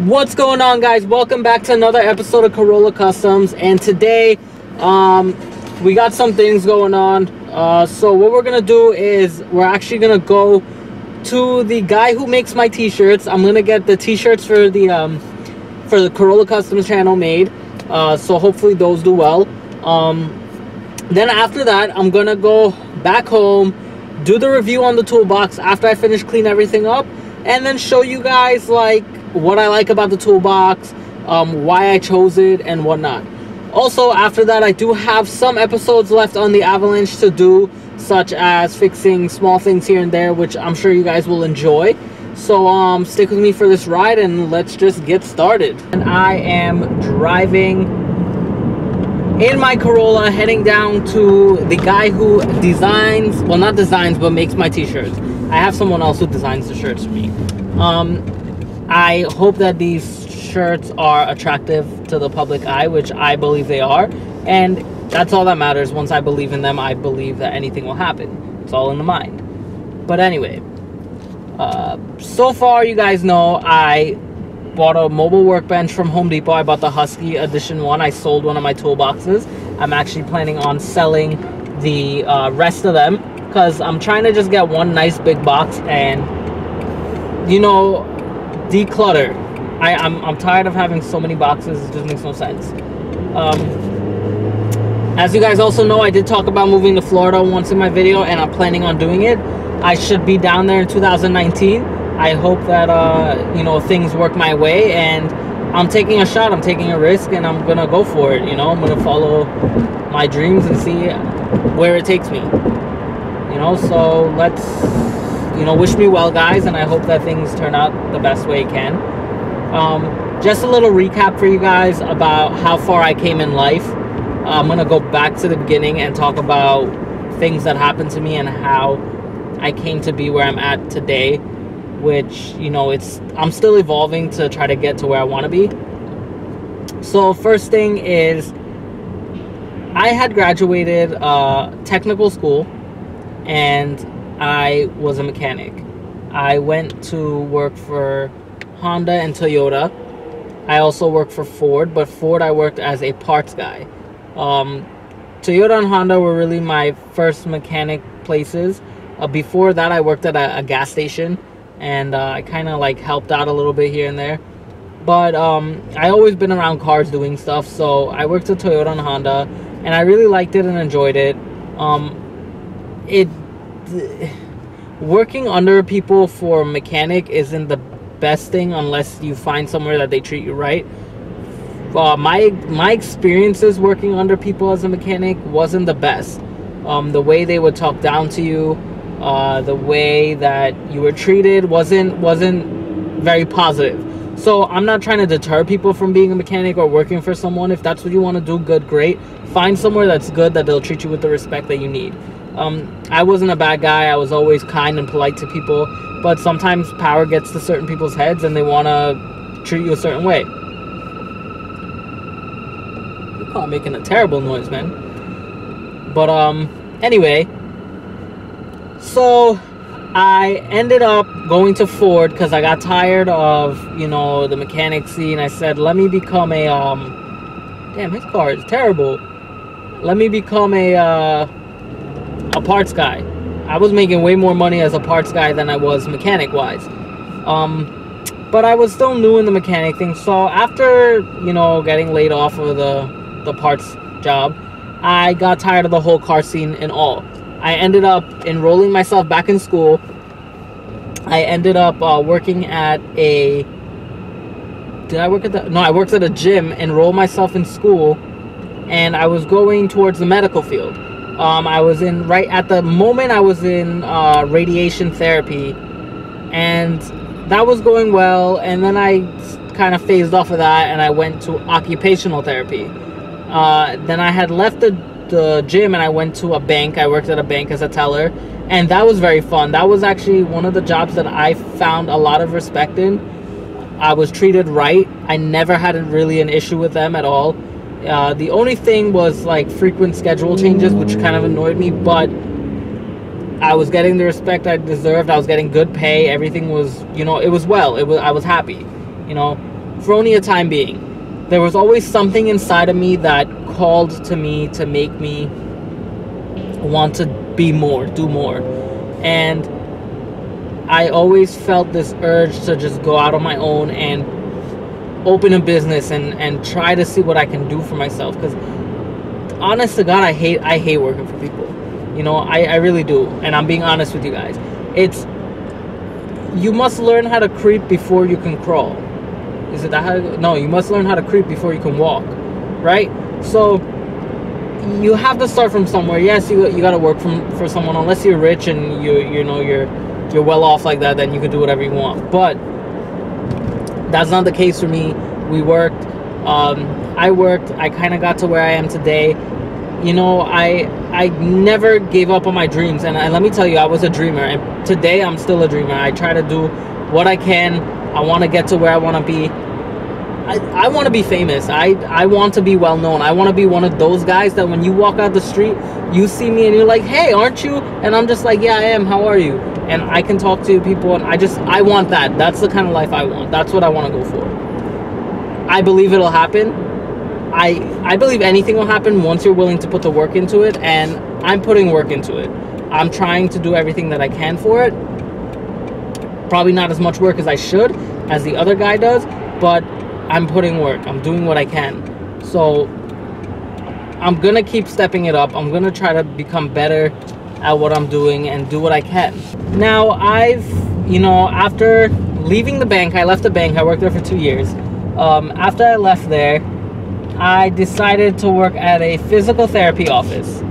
What's going on, guys? Welcome back to another episode of Corolla Customs, and today we got some things going on. So what we're gonna do is we're actually gonna go to the guy who makes my t-shirts. I'm gonna get the t-shirts for the Corolla Customs channel made, so hopefully those do well. Then after that, I'm gonna go back home, do the review on the toolbox after I finish clean everything up, and then show you guys like what I like about the toolbox, why I chose it, and whatnot. Also, after that, I do have some episodes left on the Avalanche to do, such as fixing small things here and there, which I'm sure you guys will enjoy. So stick with me for this ride, and let's just get started. And I am driving in my Corolla, heading down to the guy who designs, well, not designs, but makes my t-shirts. I have someone else who designs the shirts for me. I hope that these shirts are attractive to the public eye, which I believe they are, and that's all that matters. Once I believe in them, I believe that anything will happen. It's all in the mind. But anyway, so far, you guys know I bought a mobile workbench from Home Depot. I bought the Husky Edition 1. I sold one of my toolboxes. I'm actually planning on selling the rest of them, because I'm trying to just get one nice big box and, you know, declutter. I'm tired of having so many boxes. It just makes no sense. As you guys also know, I did talk about moving to Florida once in my video, and I'm planning on doing it. I should be down there in 2019. I hope that you know, things work my way, and I'm taking a shot. I'm taking a risk, and I'm gonna go for it. You know, I'm gonna follow my dreams and see where it takes me. You know, so let's, you know, wish me well, guys, and I hope that things turn out the best way it can. Just a little recap for you guys about how far I came in life. I'm gonna go back to the beginning and talk about things that happened to me and how I came to be where I'm at today, which, you know, I'm still evolving to try to get to where I want to be. So first thing is, I had graduated technical school, and I was a mechanic. I went to work for Honda and Toyota. I also worked for Ford, but Ford I worked as a parts guy. Toyota and Honda were really my first mechanic places. Before that, I worked at a gas station, and I kind of like helped out a little bit here and there. But I always been around cars doing stuff, so I worked at Toyota and Honda, and I really liked it and enjoyed it. Working under people for mechanic isn't the best thing unless you find somewhere that they treat you right. My experiences working under people as a mechanic wasn't the best. The way they would talk down to you, the way that you were treated wasn't very positive. So I'm not trying to deter people from being a mechanic or working for someone. If that's what you want to do, good, great. Find somewhere that's good, that they'll treat you with the respect that you need. I wasn't a bad guy. I was always kind and polite to people, but sometimes power gets to certain people's heads and they want to treat you a certain way. You're probably making a terrible noise, man. But anyway, so I ended up going to Ford because I got tired of, you know, the mechanic scene. I said, let me become a damn, his car is terrible. Let me become a parts guy. I was making way more money as a parts guy than I was mechanic wise. But I was still new in the mechanic thing. So after, you know, getting laid off of the parts job, I got tired of the whole car scene and all. I ended up enrolling myself back in school. I ended up working at a... Did I work at the... No, I worked at a gym, enrolled myself in school, and I was going towards the medical field. I was in... Right at the moment, I was in radiation therapy, and that was going well, and then I kind of phased off of that, and I went to occupational therapy. Then I had left the gym, and I went to a bank. I worked at a bank as a teller, and that was very fun. That was actually one of the jobs that I found a lot of respect in. I was treated right. I never had really an issue with them at all. The only thing was like frequent schedule changes, which kind of annoyed me, but I was getting the respect I deserved. I was getting good pay. Everything was, you know, it was well. I was happy, you know. for only a time being. There was always something inside of me that called to me to make me want to be more, do more. And I always felt this urge to just go out on my own and open a business and try to see what I can do for myself. Because honest to God, I hate working for people. You know, I really do. And I'm being honest with you guys. You must learn how to creep before you can crawl. Is it that how? No, you must learn how to creep before you can walk, right? So you have to start from somewhere. Yes, you got to work for someone, unless you're rich and you're well off like that, then you can do whatever you want. But that's not the case for me. We worked. I worked. I kind of got to where I am today. You know, I never gave up on my dreams, and let me tell you, I was a dreamer, and today I'm still a dreamer. I try to do what I can. I want to get to where I want to be. I want to be famous. I want to be well known. I want to be one of those guys that when you walk out the street, you see me and you're like, hey, aren't you? And I'm just like, yeah, I am. How are you? And I can talk to people, and I want that. That's the kind of life I want. That's what I want to go for. I believe it'll happen. I believe anything will happen once you're willing to put the work into it, and I'm putting work into it. I'm trying to do everything that I can for it. Probably not as much work as I should, as the other guy does, but I'm putting work. I'm doing what I can. So I'm gonna keep stepping it up. I'm gonna try to become better at what I'm doing and do what I can. Now, after leaving the bank, I left the bank. I worked there for 2 years. After I left there, I decided to work at a physical therapy office.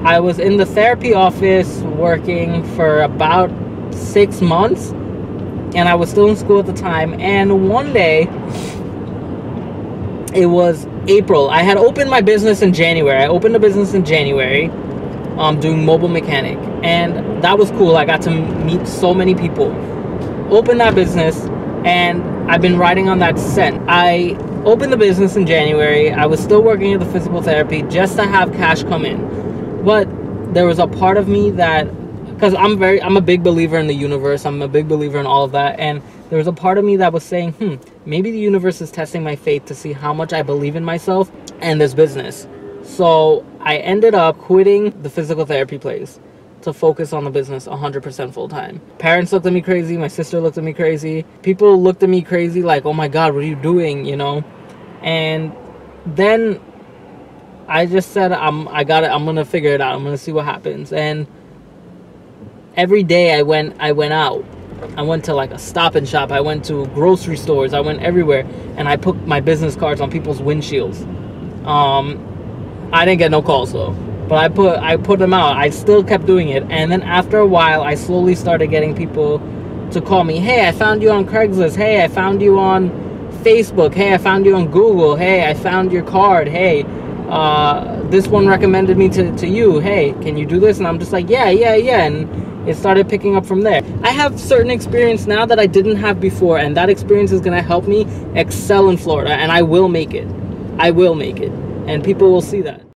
I was in the therapy office working for about 6 months, and I was still in school at the time. And one day, it was April. I had opened my business in January. I opened a business in January, doing mobile mechanic, and that was cool. I got to meet so many people. Opened that business, and I've been riding on that scent. I opened the business in January. I was still working at the physical therapy just to have cash come in. But there was a part of me that, because I'm a big believer in the universe. I'm a big believer in all of that. And there was a part of me that was saying, maybe the universe is testing my faith to see how much I believe in myself and this business. So I ended up quitting the physical therapy place to focus on the business 100% full time. Parents looked at me crazy. My sister looked at me crazy. People looked at me crazy like, oh my God, what are you doing? You know? And then I just said, I'm going to figure it out. I'm going to see what happens. And every day I went out. I went to like a Stop and Shop. I went to grocery stores. I went everywhere, and I put my business cards on people's windshields. I didn't get no calls though, but I put them out. I still kept doing it, and then after a while, I slowly started getting people to call me. Hey, I found you on Craigslist. Hey, I found you on Facebook. Hey, I found you on Google. Hey, I found your card. Hey, this one recommended me to you. Hey, can you do this? And I'm just like, yeah. And it started picking up from there. I have certain experience now that I didn't have before, and that experience is going to help me excel in Florida, and I will make it. I will make it, and people will see that.